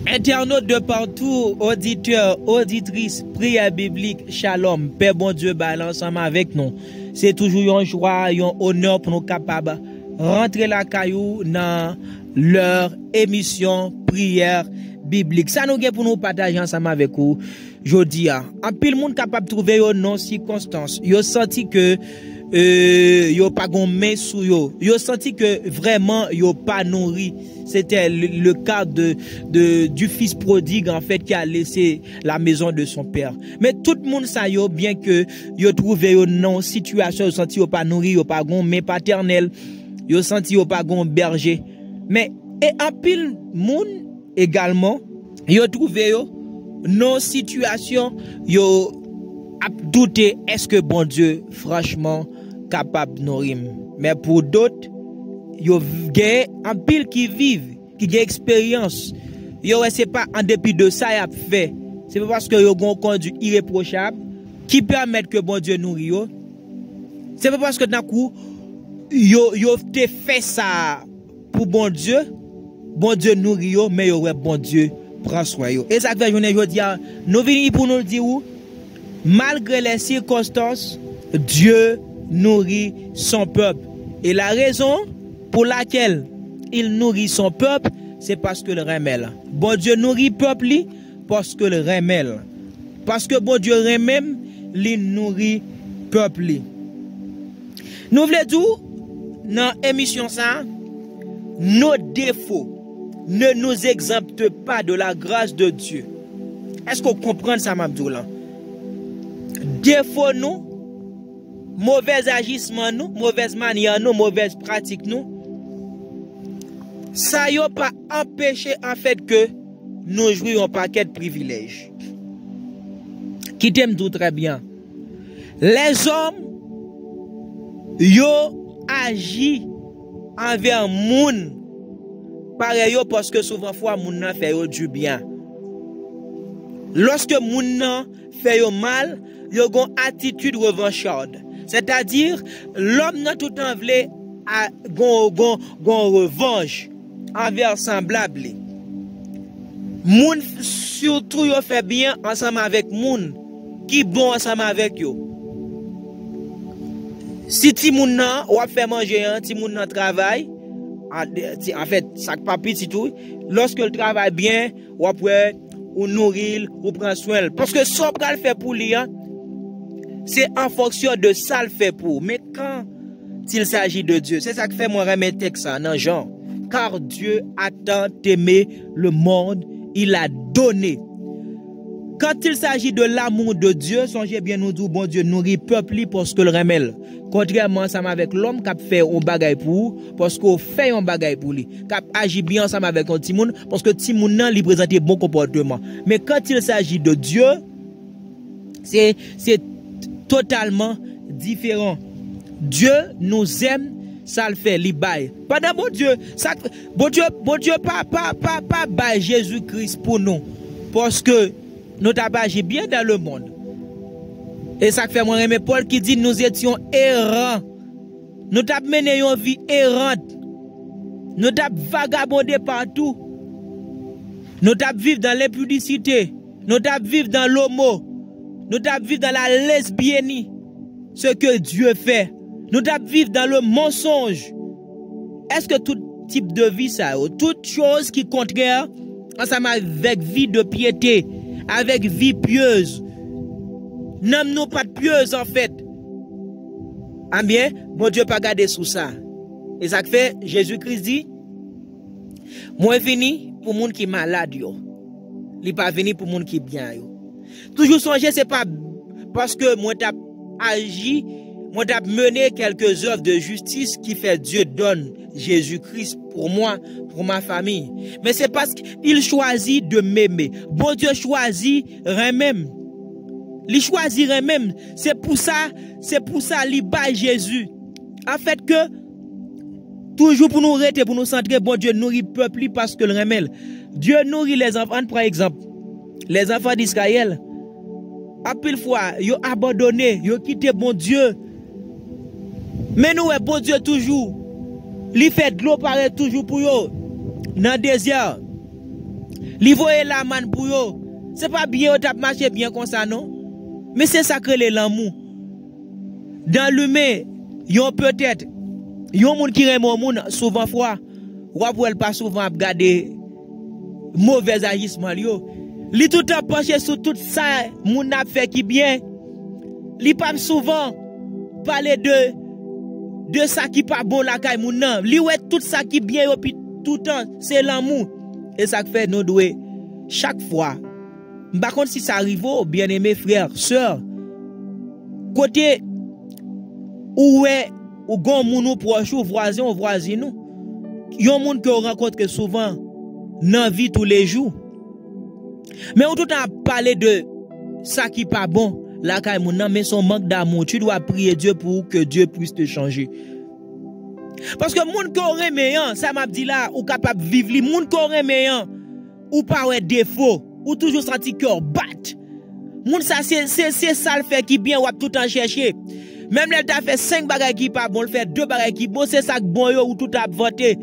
Internautes de partout, auditeurs, auditrices, prières bibliques, shalom, Père bon Dieu, ensemble avec nous. C'est toujours une joie, un honneur pour nous capables rentrer la caillou dans leur émission prière biblique. Ça nous gagne pour nous partager ensemble avec vous. Jodi a, en pile monde capable de trouver une non circonstance. Yo senti que yo pas gon main sou yo. Yo senti que vraiment yo pas nourri. C'était le cas du fils prodigue en fait qui a laissé la maison de son père. Mais tout le monde ça yo bien que yo trouvé yo non situation, yo senti yo pas nourri, yo pas gon main paternelle, yo senti yo pas gon berger. Mais et en pile monde également yo trouvé yo non situation yo a douté est-ce que bon Dieu franchement capable de nourrir. Mais pour d'autres yo gen en pile qui vivent, qui gen expérience. Yo c'est pas en dépit de ça y a fait. C'est pas parce que yo gon conduit irréprochable qui permet que bon Dieu nourrit yo. C'est pas parce que d'un coup yo te fait ça pour bon Dieu nourrit yo, mais yo ouais bon Dieu prend soin yo. Et ça fait journée jodi a nous venons pour nous dire où malgré les circonstances, Dieu nourrit son peuple. Et la raison pour laquelle il nourrit son peuple, c'est parce que le remèle. Bon Dieu nourrit peuple li parce que le remèle. Parce que bon Dieu remèle, il nourrit peuple li. Nous voulons dire dans l'émission ça, nos défauts ne nous exemptent pas de la grâce de Dieu. Est-ce qu'on comprend ça, Mabdoula? Défauts nous, mauvais agissement nous, mauvaise manière nous, mauvaise pratique nous, ça n'a pas empêché en fait que nous jouions un paquet de privilèges. Qui t'aime tout très bien. Les hommes, yo agissent envers moun pareil parce que souvent fois moun nan fait yo du bien. Lorsque moun nan fait yo mal, yo gon attitude revancharde. C'est-à-dire l'homme nan tout en vle gon revanche envers semblable. Moun surtout yo fait bien ensemble avec moun qui bon ensemble avec yo. Si ti moun nan ou fait manger ti moun nan travail, en fait ça pas petit tout, lorsque le travail bien ou après ou nourrir ou prend soin parce que ça pral fait pour lui c'est en fonction de ça le fait pour. Mais quand il s'agit de Dieu, c'est ça que fait moi remettre texte dans Jean. Car Dieu a tant aimé le monde, il a donné. Quand il s'agit de l'amour de Dieu, songez bien nous dire bon Dieu nourrit peuple parce que le remèle. Contrairement ensemble avec l'homme qui a fait un bagay pour parce qu'on fait un bagay pour lui, qui agit bien ensemble avec un petit monde parce que petit monde nan lui présente bon comportement. Mais quand il s'agit de Dieu, c'est totalement différent. Dieu nous aime, ça le fait, li bail. Pendant bon Dieu, ça bon Dieu pas bail Jésus-Christ pour nous parce que nous t'avons agi bien dans le monde. Et ça fait moi aimer Paul qui dit nous étions errants. Nous t'avons mené une vie errante. Nous t'avons vagabondé partout. Nous t'avons vécu dans l'impudicité. Nous t'avons vécu dans l'homo. Nous t'avons vécu dans la lesbiennie. Ce que Dieu fait. Nous t'avons vécu dans le mensonge. Est-ce que tout type de vie ça, toute chose qui est contraire ensemble avec vie de piété, avec vie pieuse, n'aime-nous pas de pieuse en fait. Ah bien, bon Dieu pas garder sous ça. Et ça fait, Jésus-Christ dit, moi venu pour moun qui malade yo. Il pas venu pour moun qui bien yo. Toujours songer c'est pas parce que moi t'ai agi, moi t'ai mené quelques œuvres de justice qui fait Dieu donne Jésus-Christ pour moi, pour ma famille. Mais c'est parce qu'il choisit de m'aimer. Bon Dieu choisit même. Il choisirait même. C'est pour ça, il bat Jésus. En fait que, toujours pour nous arrêter, pour nous centrer, bon Dieu nourrit le peuple parce que le remède. Dieu nourrit les enfants, par exemple. Les enfants d'Israël. À pile fois, ils ont abandonné, ils ont quitté bon Dieu. Mais nous, bon Dieu toujours. Il fait de l'eau paraît toujours pour eux. Dans le désert. li voye la man pour yo. C'est pas bien, tap marché bien comme ça, non? Mais c'est ça que l'amour. Dans l'humain, yon peut-être, yon moun qui remet moun souvent fois, ou elle pas souvent regarder mauvais agissement yo. Li tout temps penché sur tout ça, moun a fait qui bien. Li pas souvent parler de ça qui pas bon la kay moun nan. Li ouais tout ça qui bien yo puis tout temps, c'est l'amour. Et ça fait nous doit chaque fois. Par contre si ça arrive, bien-aimés frères, sœurs, côté ou gon moun ou proche ou voisin ou voisine nous, yon moun que on rencontre souvent dans vie tous les jours. Mais on tout a parlé de ça qui pas bon la kay moun nan, mais son manque d'amour, tu dois prier Dieu pour que Dieu puisse te changer. Parce que moun ko remeyan, ça m'a dit là, ou capable vivre li, moun ko remeyan, ou pas ouais défaut, ou toujours senti cœur bat. Moun ça c'est ça le fait qui bien ou tout en chercher. Même là t'a fait 5 bagages qui pas bon, le fait 2 bagages qui bon, c'est ça que bon yo ou tout a voté.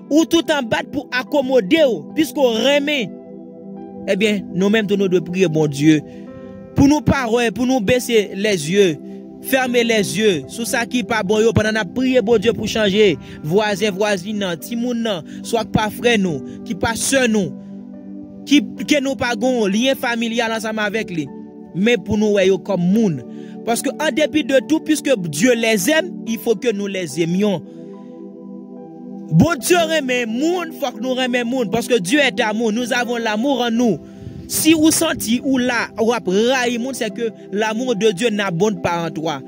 Ou tout en bat pour accommoder puisqu'on remet. Eh bien, nous-mêmes nous devons prier bon Dieu pour nous parler, pour nous baisser les yeux. Fermez les yeux sur ça qui pas bon yo pendant n'a prier bon Dieu pour changer voisin voisine ti moun nan soit pas frère nous qui pas sœur nous qui nous pas gon lien familial ensemble avec lui mais pour nous yo comme moun parce que en dépit de tout puisque Dieu les aime il faut que nous les aimions. Bon Dieu aime moun faut que nous aimions moun parce que Dieu est amour, nous avons l'amour en nous. Si vous sentez ou là, ou raille moun, c'est que l'amour de Dieu n'abonde pas en toi.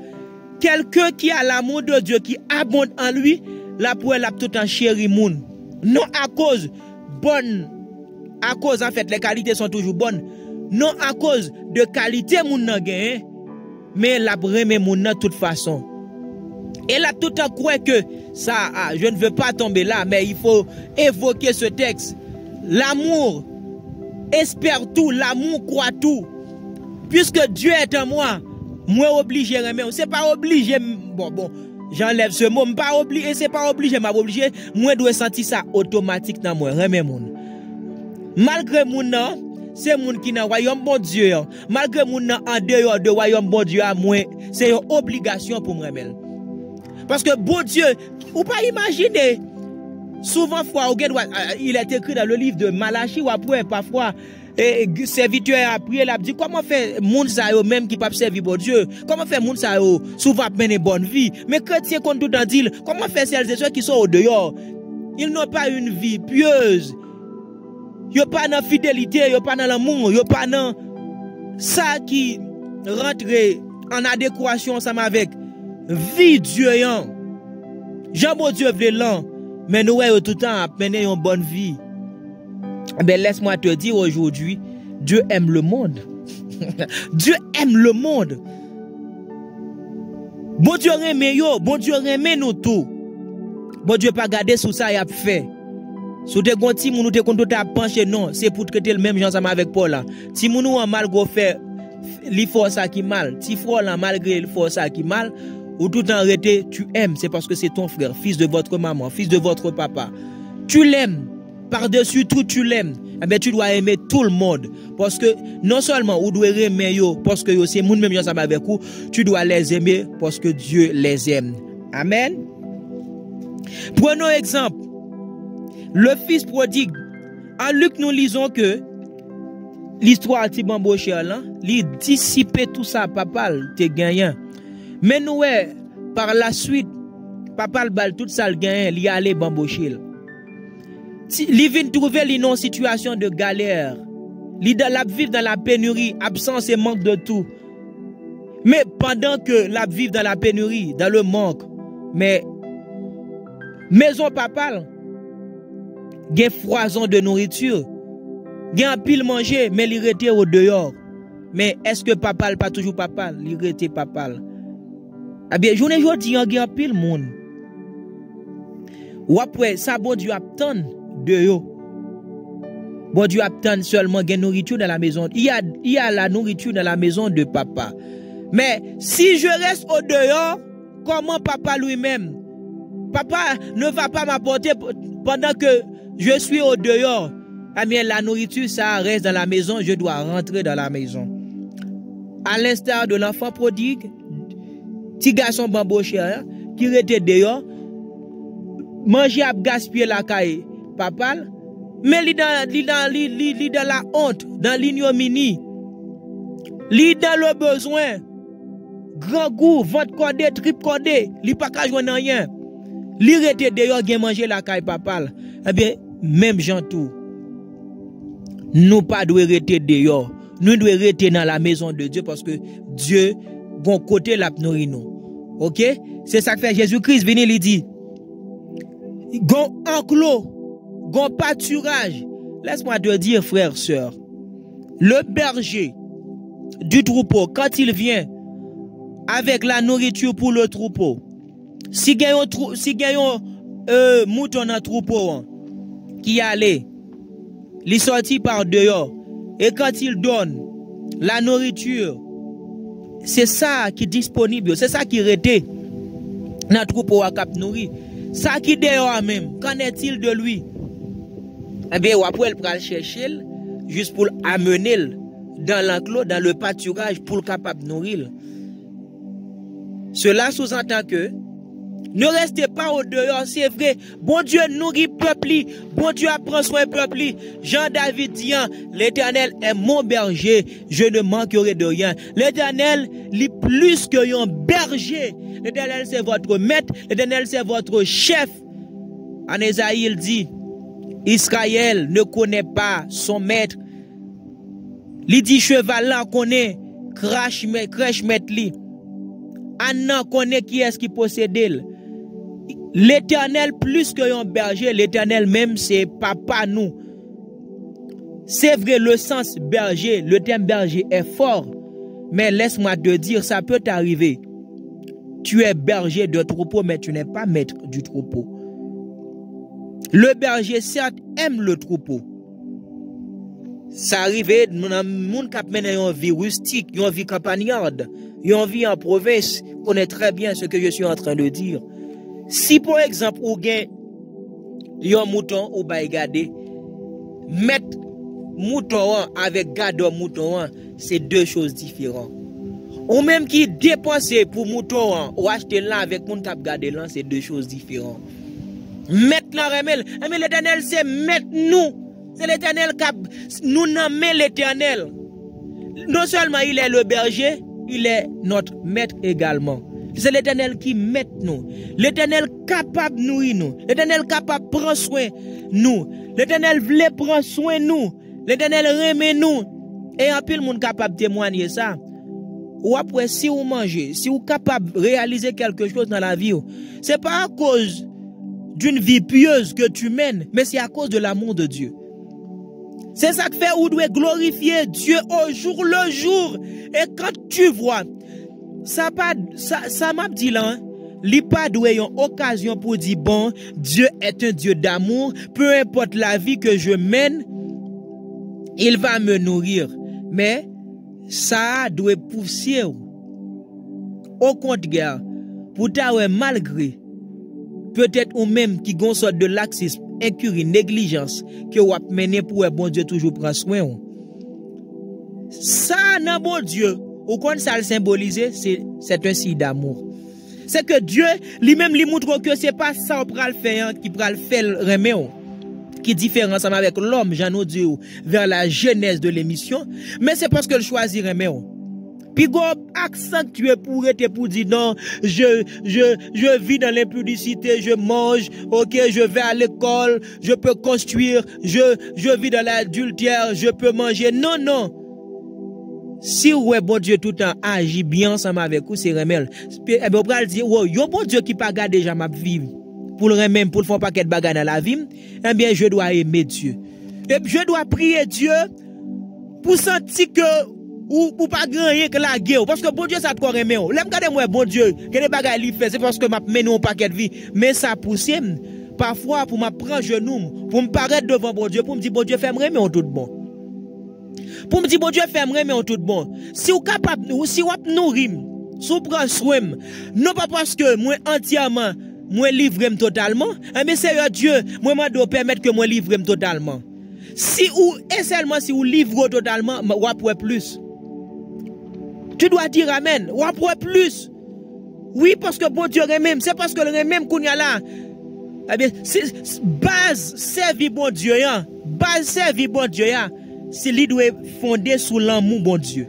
Quelqu'un qui a l'amour de Dieu, qui abonde en lui, la pour elle a tout en chéri moun. Non à cause bonne, à cause en fait les qualités sont toujours bonnes. Non à cause de qualité moun nan gen, mais la breme moun nan toute façon. Et là tout en croit que ça, je ne veux pas tomber là, mais il faut évoquer ce texte. L'amour espère tout, l'amour croit tout. Puisque Dieu est en moi, moi obligé remet. C'est pas obligé, bon, j'enlève ce mot, pas obligé, c'est pas obligé, m'a obligé, moi dois sentir ça automatique dans moi, remet moun. Malgré moun nan, c'est moun qui dans royaume bon Dieu. Malgré moun nan en dehors de royaume bon Dieu à moi, c'est une obligation pour me remettre. Parce que bon Dieu, ou pas imaginer souvent fois il est écrit dans le livre de Malachie ou après parfois serviteur a prié l'a dit comment faire moun sa yo même qui pas servir bon Dieu, comment faire moun sa yo souvent mener bonne vie, mais chrétien qu'on tout en dit comment faire celles et ceux qui sont au dehors, ils n'ont pas une vie pieuse, yo pas dans fidélité, yo pas dans l'amour, yo pas dans ça qui rentre en adéquation ensemble avec vie Dieu. Jean bon Dieu veut l'an, mais nous tout le temps à mener une bonne vie. Ben laisse-moi te dire aujourd'hui, Dieu aime le monde. Dieu aime le monde. Bon Dieu aime yo, bon Dieu aime nous tout. Bon Dieu pas garder sous ça y a fait. Sous te gonti moun te kon tout a penché non, c'est pour que le même gens ensemble avec Paul là. Si moun ou mal go fait li force ça qui mal, si frère là malgré il force ça qui mal, ou tout en arrêté, tu aimes, c'est parce que c'est ton frère, fils de votre maman, fils de votre papa. Tu l'aimes, par-dessus tout tu l'aimes. Eh bien, tu dois aimer tout le monde. Parce que non seulement vous doit aimer yo, parce que c'est moun même ensemble avec vous, tu dois les aimer parce que Dieu les aime. Amen. Prenons exemple. Le fils prodigue. En Luc, nous lisons que l'histoire de Bamboche là, il dissipait tout ça, papa, te gagnant. Mais nous, par la suite, papa le bal tout ça le gagnant, il allait bambocher. Il vient trouver une situation de galère. Il vit dans la pénurie, absence et manque de tout. Mais pendant que la vit dans la pénurie, dans le manque, mais maison papa, il y a foison de nourriture, il y a un pile manger, mais il était au dehors. Mais est-ce que papa n'est pas toujours papa? Il était papa. Eh bien, je ne dis pas qu'il y a un pile monde. Ou après, ça, bon Dieu attend de yo. Bon Dieu attend seulement de nourriture dans la maison. Il y a la nourriture dans la maison de papa. Mais si je reste au dehors, comment papa lui-même? Papa ne va pas m'apporter pendant que je suis au dehors. eh bien, la nourriture, ça reste dans la maison, je dois rentrer dans la maison. À l'instar de l'enfant prodigue, petit garçon bamboché, hein, qui était dehors, manger à gaspiller la caille, papa, mais il dans la honte, dans l'ignominie, il dans le besoin, grand goût, ventre cordé, trip cordé, il pas qu'à jouer rien. Il était dehors, il manger la caille, papa. Eh bien, même gens tout. Nous pas devons rester dehors. Nous devons rester dans la maison de Dieu parce que Dieu, bon côté la nourrit nous. OK? C'est ça que fait Jésus-Christ venir lui dit. Gon enclos, gon pâturage. Laisse-moi te dire, frère, sœur. Le berger du troupeau, quand il vient avec la nourriture pour le troupeau, si il y a un mouton dans le troupeau qui allait, il sortit par dehors, et quand il donne la nourriture, c'est ça qui est disponible, c'est ça qui est resté dans le troupeau à cap nourri. Ça qui est dehors même, qu'en est-il de lui? Eh bien, après, il va le chercher juste pour l'amener dans l'enclos, dans le pâturage, pour le capable de nourrir. Cela sous-entend que ne restez pas au dehors, c'est vrai. Bon Dieu nourrit peuple, bon Dieu apprend soin peuple. Jean-David dit, l'Éternel est mon berger, je ne manquerai de rien. L'Éternel lit plus que un berger. L'Éternel c'est votre maître, l'Éternel c'est votre chef. En Ésaïe il dit, Israël ne connaît pas son maître. Il dit cheval là connaît, crèche maître li. Anna connaît qui est-ce qui possède. L'Éternel plus que un berger, l'Éternel même c'est papa nous. C'est vrai le sens berger, le terme berger est fort. Mais laisse-moi te dire, ça peut t'arriver. Tu es berger de troupeau, mais tu n'es pas maître du troupeau. Le berger, certes, aime le troupeau. Ça arrive, moun kap mène une vie rustique, une vie campagnarde, une vie en province, connaît très bien ce que je suis en train de dire. Si par exemple, ou gen yon mouton ou bay gade, mettre mouton avec gade mouton, c'est deux choses différentes. Ou même qui dépenser pour mouton ou acheter là avec moun kap gade là, c'est deux choses différentes. Mettre la remel, mais l'Éternel c'est mettre nous. C'est l'Éternel qui nous nomme l'Éternel. Non seulement il est le berger, il est notre maître également. C'est l'Éternel qui met nous. L'Éternel capable de nourrir nous. L'Éternel capable de prendre soin de nous. L'Éternel voulait prendre soin de nous. L'Éternel remet nous. Et en pile monde capable de témoigner ça. Ou après, si vous mangez, si vous êtes capable de réaliser quelque chose dans la vie, c'est pas à cause d'une vie pieuse que tu mènes, mais c'est à cause de l'amour de Dieu. C'est ça que fait où doit glorifier Dieu au jour le jour. Et quand tu vois, ça m'a dit là, il pas doué une occasion pour dire bon, Dieu est un Dieu d'amour, peu importe la vie que je mène, il va me nourrir. Mais ça doit pousser au contraire, pour ta malgré peut-être ou même qui gon sorte de laxisme, incurie, négligence que vous avez mené pour bon Dieu toujours prendre soin. Ça, non bon Dieu, ou quand ça le symboliser, c'est un signe d'amour. C'est que Dieu lui-même lui montre que c'est pas ça qu'on le faire qui va le faire remettre. Qui est différent ensemble avec l'homme, j'en ai dit vers la genèse de l'émission, mais c'est parce que le choisir remettre. Puis go accent tu es pour dire non, je vis dans l'impudicité, je mange, OK, je vais à l'école, je peux construire, je vis dans l'adultère, je peux manger. Non, non. Si ouais bon Dieu tout le temps agit bien ensemble avec vous, c'est remel. Et bien on va dire wow, yo bon Dieu qui pas garder déjà ma vie pour le remel pour le faire paquet de bagarre dans la vie, eh bien je dois aimer Dieu. Et je dois prier Dieu pour sentir que ou pas gagner que la guerre parce que bon Dieu ça te remet. L'aime garder moi bon Dieu, que les bagarres li fait c'est parce que m'a mené un paquet de vie, mais ça pousse parfois pour m'apprendre genou, pour me paraître devant bon Dieu, pour me dire bon Dieu fais-moi mais on tout bon. Pour me dire bon Dieu fais-moi mais on tout bon. Si vous capable ou si vous nourrir, si vous prend soin, non pas parce que moi entièrement moi livre totalement, mais c'est Dieu, moi dois permettre que moi livre totalement. Si ou, et seulement si vous livrez totalement, ou après plus. Tu dois dire amen. Ou après plus. Oui, parce que bon Dieu même, c'est parce que le même qu'on y a là. Eh bien, base servir bon Dieu, base servir bon Dieu, c'est lui doit fonder sous l'amour bon Dieu.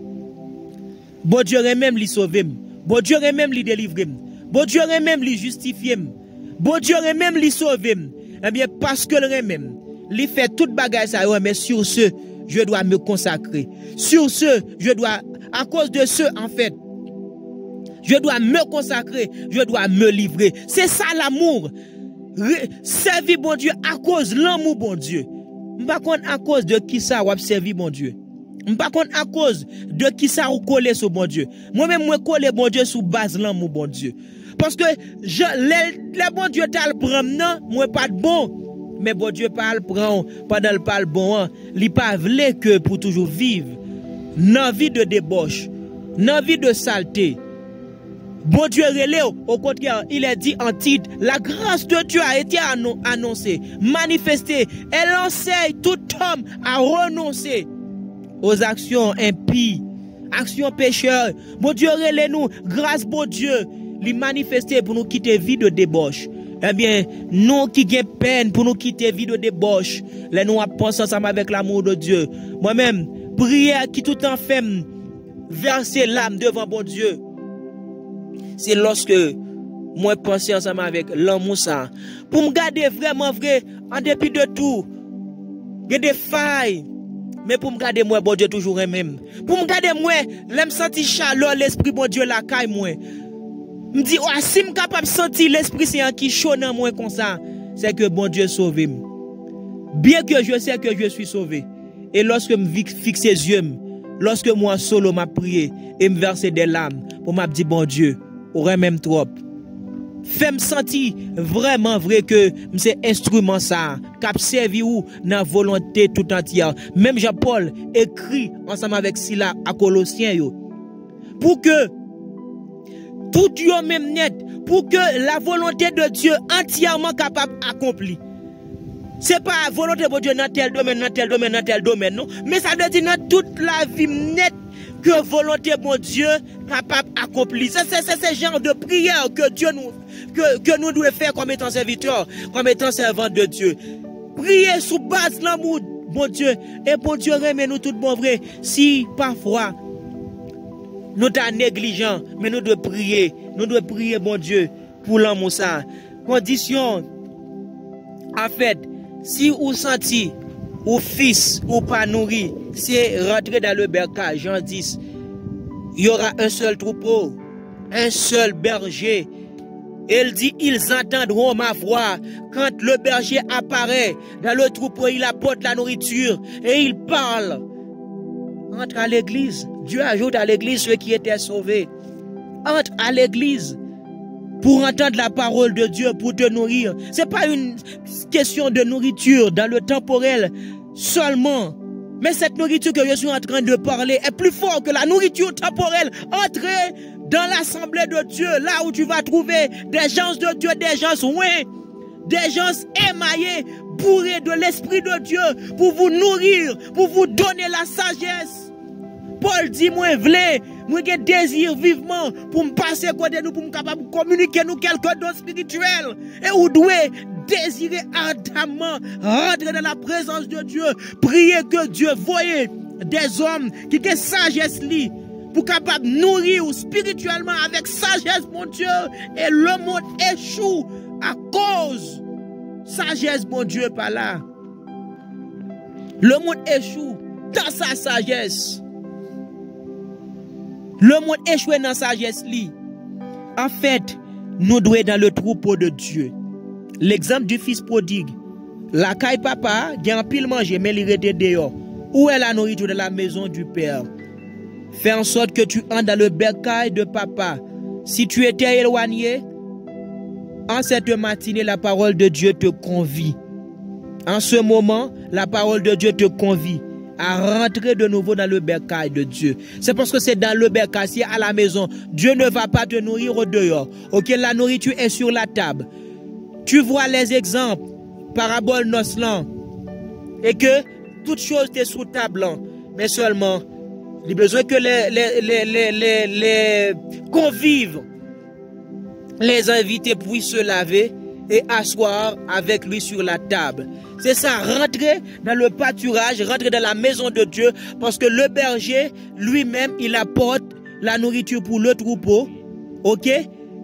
Bon Dieu même lui sauver, bon Dieu même lui délivrer, bon Dieu même lui justifier, bon Dieu même lui sauver. Eh bien, parce que le même, lui fait toute bagaille ça, mais sur ce, je dois me consacrer. Sur ce, je dois, à cause de ce, en fait, je dois me consacrer, je dois me livrer. C'est ça l'amour. Servir bon Dieu à cause de l'amour bon Dieu. Pas contre à cause de qui ça ou servir bon Dieu. Pas contre à cause de qui ça ou coller sur bon Dieu. Moi-même moi coller bon Dieu sous base l'amour bon Dieu. Parce que le bon Dieu t'a le prendre non, moi pas de bon. Mais bon Dieu pas le prend pendant le pas le bon, il pas veut que pour toujours vivre dans vie de débauche, dans vie de saleté. Bon Dieu relève, au contraire, il est dit en titre, la grâce de Dieu a été annoncée, manifestée. Elle enseigne tout homme à renoncer aux actions impies, actions pécheurs. Bon Dieu relève nous, grâce bon Dieu, lui manifester pour nous quitter vie de débauche. Eh bien, nous qui avons peine pour nous quitter vie de débauche, les nous pensons ensemble avec l'amour de Dieu. Moi-même, prière qui tout en fait verser l'âme devant bon Dieu. C'est lorsque moi pense ensemble avec l'amour ça pour me garder vraiment vrai en dépit de tout. Il y a des failles, mais pour me garder moi bon Dieu toujours le même. Pour me garder moi, l'aime sentir chaleur l'esprit bon Dieu la caille moi. Me dit si me capable sentir l'esprit c'est qui chaud dans moi comme ça, c'est que bon Dieu sauve. Bien que je sais que je suis sauvé. Et lorsque me fixe les yeux, lorsque moi solo m'a prié et me verser des larmes pour m'a dit bon Dieu aurait même trop. Fais-moi sentir vraiment vrai que c'est instrument ça, cap servi ou dans volonté tout entière. Même Jean-Paul écrit ensemble avec Sila à Colossiens yo. Pour que tout Dieu même net, pour que la volonté de Dieu entièrement capable accomplie. C'est pas volonté de Dieu dans tel domaine, dans tel domaine, dans tel domaine, non. Mais ça veut dire dans toute la vie nette que volonté de Dieu capable d'accomplir. C'est ce genre de prière que Dieu que nous devons faire comme étant serviteurs, comme étant servants de Dieu. Prier sous base de l'amour, bon Dieu. Et bon Dieu, remet nous tout bon vrai. Si parfois nous sommes négligents, mais nous devons prier. Nous devons prier, bon Dieu, pour l'amour ça. Condition, en fait, si vous sentez, ou fils, ou pas nourri, c'est rentrer dans le bercail, Jean 10. Il y aura un seul troupeau, un seul berger. Elle dit, ils entendront ma voix. Quand le berger apparaît dans le troupeau, il apporte la nourriture et il parle. Entre à l'église. Dieu ajoute à l'église ceux qui étaient sauvés. Entre à l'église pour entendre la parole de Dieu, pour te nourrir. Ce n'est pas une question de nourriture dans le temporel seulement. Mais cette nourriture que je suis en train de parler est plus forte que la nourriture temporelle. Entrez dans l'assemblée de Dieu, là où tu vas trouver des gens de Dieu, des gens soins, des gens émaillés, bourrés de l'Esprit de Dieu, pour vous nourrir, pour vous donner la sagesse. Paul dit, moi, j'ai désir vivement pour me passer côté nous, pour me capable de communiquer nous quelque chose spirituel. Et vous devez désirer ardemment rentrer dans la présence de Dieu. Prier que Dieu voie des hommes qui ont sagesse li, pour capable nourrir spirituellement avec sagesse, mon Dieu. Et le monde échoue à cause sagesse, mon Dieu, par là. Le monde échoue dans sa sagesse. Le monde échoué dans sa sagesse. En fait, nous devons être dans le troupeau de Dieu. L'exemple du fils prodigue. La caille papa, il a un pile manger, mais il était dehors. Où est la nourriture de la maison du Père? Fais en sorte que tu entres dans le bercail de papa. Si tu étais éloigné, en cette matinée, la parole de Dieu te convie. En ce moment, la parole de Dieu te convie à rentrer de nouveau dans le bercail de Dieu. C'est parce que c'est dans le bercail, c'est à la maison. Dieu ne va pas te nourrir au dehors. Ok, la nourriture est sur la table. Tu vois les exemples, parabole Noslan, et que toutes choses étaient sous table, mais seulement, il a besoin que les convives, les invités puissent se laver et asseoir avec lui sur la table. C'est ça, rentrer dans le pâturage, rentrer dans la maison de Dieu, parce que le berger, lui-même, il apporte la nourriture pour le troupeau, ok?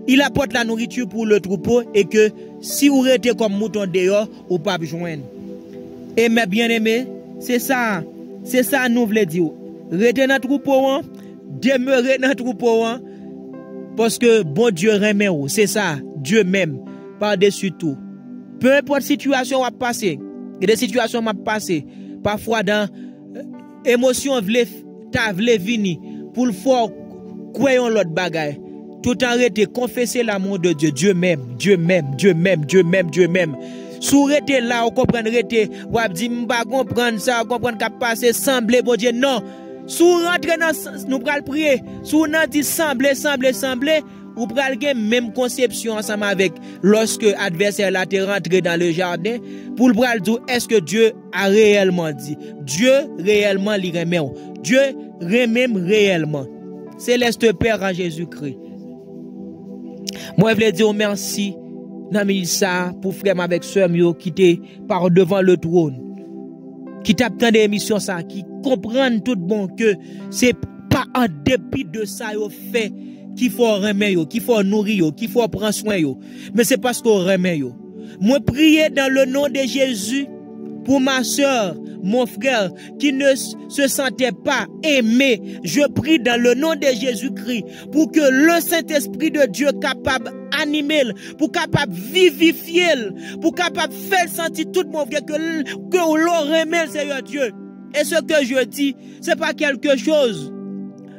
Il apporte la nourriture pour le troupeau, et que si vous restez comme mouton dehors, vous ne pouvez pas joindre. Et mes bien-aimés, c'est ça nous voulons dire. Restez dans le troupeau, demeurez dans le troupeau, parce que bon Dieu remet, c'est ça, Dieu même, par-dessus tout. Peu importe situation va passer, et des situations vont passer, parfois dans émotion ta vle vini pour le faire croyons l'autre bagaille, tout en rete confesser l'amour de Dieu. Dieu même, Dieu même, Dieu même, Dieu même, Dieu même. Sous rete là, on comprend rete, ou dit m'pa comprendre ça, comprendre qu'a passé semblé bon Dieu, non. Sous rentrer dans nous pral prier, sous nan dit sembler, ou pral gen même conception ensemble avec lorsque adversaire là te rentré dans le jardin pour le pral dire est-ce que Dieu a réellement dit. Dieu réellement li remet. Dieu remet réellement. Céleste Père en Jésus-Christ. Moi je veux dire merci dans ça pour frère avec sœur qui était par devant le trône. Qui t'attend des émissions ça, qui comprennent tout bon que c'est pas en dépit de ça yo fait qu'il faut remettre, qu'il faut nourrir, qu'il faut prendre soin, mais c'est parce qu'on remet. Moi, prier dans le nom de Jésus pour ma soeur, mon frère, qui ne se sentait pas aimé. Je prie dans le nom de Jésus-Christ pour que le Saint-Esprit de Dieu capable animer, pour capable vivifier, pour capable faire sentir tout mon frère que l'on remet, Seigneur Dieu. Et ce que je dis, c'est pas quelque chose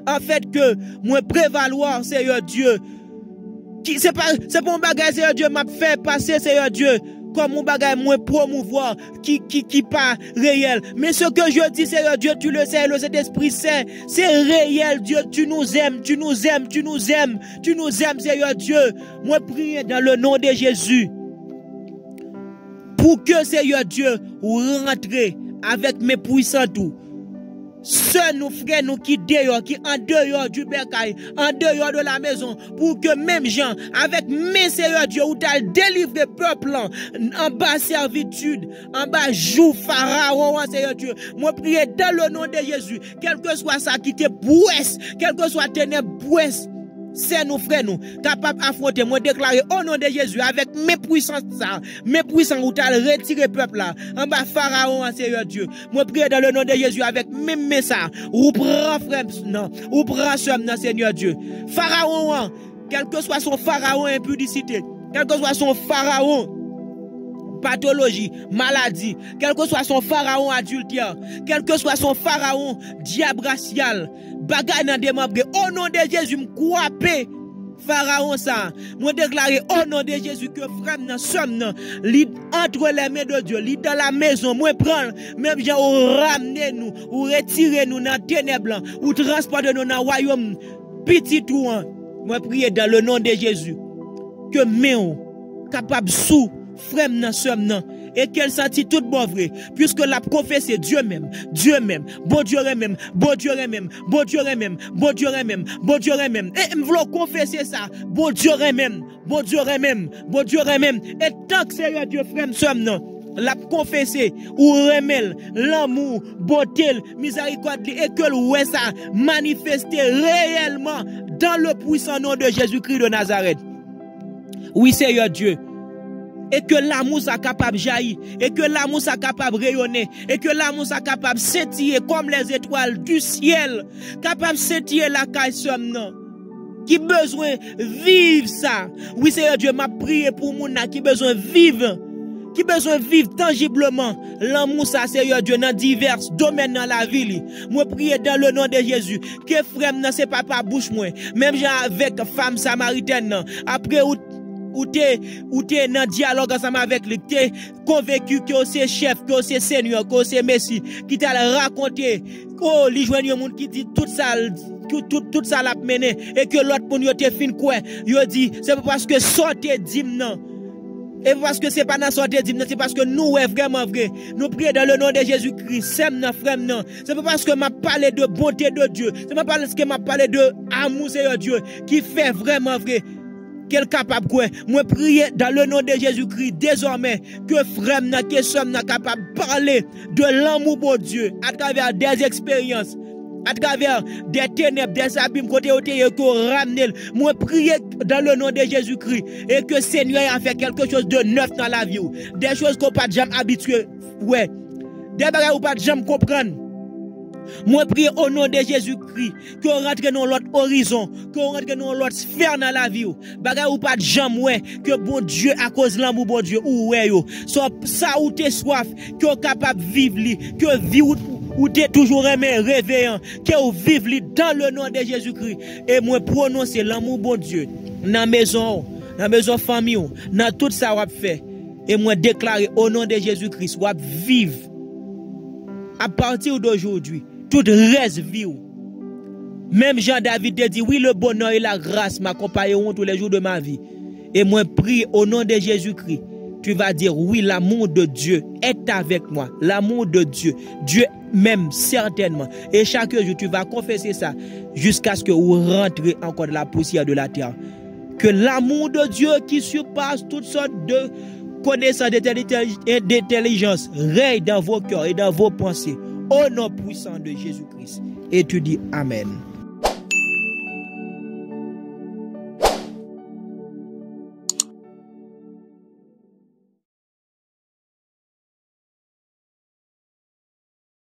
en fait que moi prévaloir Seigneur Dieu c'est pas un bagage Seigneur Dieu m'a fait passer Seigneur Dieu comme mon bagage moi promouvoir qui pas réel, mais ce que je dis Seigneur Dieu tu le sais, le Saint-Esprit sait, c'est réel. Dieu, tu nous aimes Seigneur Dieu. Moi prie dans le nom de Jésus pour que Seigneur Dieu rentre avec mes puissants tout. Sœurs, nous frères, nous qui dehors, qui en dehors du bercail, en dehors de la maison, pour que même gens, avec mes Seigneur Dieu, où t'as délivré peuple en bas servitude, en bas joug pharaon, Seigneur Dieu. Moi prier dans le nom de Jésus, quel que soit ça qui te bouesse, quel que soit ténèbres bouesse, c'est nous frères nous capables d'affronter. Moi déclarer au nom de Jésus avec mes puissances ça, mes puissances où t'as retiré peuple là en bas pharaon Seigneur Dieu. Moi prier dans le nom de Jésus avec même ça ou prend frère non ou prend somme dans Seigneur Dieu. Pharaon, quel que soit son pharaon impudicité, quel que soit son pharaon pathologie, maladie, quel que soit son pharaon adultère, quel que soit son pharaon diable racial, bagaille dans des membres, au nom de Jésus, m'croiper pharaon ça. Moi déclarer au nom de Jésus que frère nan somme nan, li entre les mains de Dieu, li dans la maison, moi prendre même gens ou ramener nous, ou retirer nous dans ténèbres, ou transporter nous dans royaume petit tout. Moi prier dans le nom de Jésus que mais capable sous frère nan somme nan et qu'elle sentit tout bon vrai puisque la confessé Dieu même bon Dieu même bon Dieu même bon Dieu même bon Dieu même bon Dieu même et me vouloir confesser ça bon Dieu même bon Dieu même bon Dieu même et tant que Seigneur Dieu frère somme nan la confesser ou remel l'amour bonté miséricorde et que le ça manifester réellement dans le puissant nom de Jésus-Christ de Nazareth. Oui Seigneur Dieu, et que l'amour soit capable de jaillir, et que l'amour soit capable de rayonner, et que l'amour soit capable de scintiller comme les étoiles du ciel, capable de scintiller la caille somme qui besoin vivre ça. Oui Seigneur Dieu, m'a prié pour mon qui besoin vivre tangiblement l'amour ça Seigneur Dieu dans divers domaines dans la vie. Moi prier dans le nom de Jésus que frère nan c'est pas par bouche moi, même avec femme samaritaine après ou t'es dans dialogue ensemble avec lui, t'es convaincu que c'est chef, que c'est seigneur, que c'est messie, qui t'a raconté, oh, li joigne monde qui dit tout ça l'a mené, et que l'autre pour yo te fin quoi, yo dit, c'est parce que sortez dim non. Et parce que c'est pas dans sorte de c'est parce que nous est vraiment vrai. Nous prions dans le nom de Jésus-Christ. C'est non frère non. C'est pas parce que m'a parlé de bonté de Dieu. C'est pas parce que m'a parlé de amour Seigneur Dieu qui fait vraiment vrai. Quel capable quoi. Moi prier dans le nom de Jésus-Christ désormais que frère n'a que somme n'a capable parler de l'amour de Dieu à travers des expériences. À travers des ténèbres, des abîmes, côté où que ramener. Moi, prier dans le nom de Jésus-Christ et que Seigneur a fait quelque chose de neuf dans la vie. Des choses qu'on pas jamais habitué. Ouais. Des bagages qu'on pas jamais comprendre. Moi, prier au nom de Jésus-Christ qu'on rentre dans l'autre horizon, qu'on rentre dans l'autre sphère dans la vie. Bagages ou pas jamais ouais que bon Dieu à cause de l'amour bon Dieu ou ouais yo. So, ça ou t'es soif, qu'on capable vivre li, que vivre ou t'es toujours aimé, réveillant, que vous vivez dans le nom de Jésus-Christ. Et moi, prononcer l'amour bon Dieu dans la maison famille, dans tout ça, vous fait. Et moi, déclarer au nom de Jésus-Christ, vous vivre à partir d'aujourd'hui, tout reste vie. Même Jean-David te dit, oui, le bonheur et la grâce m'accompagneront tous les jours de ma vie. Et moi, prie au nom de Jésus-Christ. Tu vas dire, oui, l'amour de Dieu est avec moi. L'amour de Dieu. Dieu même, certainement. Et chaque jour, tu vas confesser ça jusqu'à ce que vous rentrez encore dans la poussière de la terre. Que l'amour de Dieu qui surpasse toutes sortes de connaissances et d'intelligence règne dans vos cœurs et dans vos pensées. Au nom puissant de Jésus-Christ. Et tu dis Amen.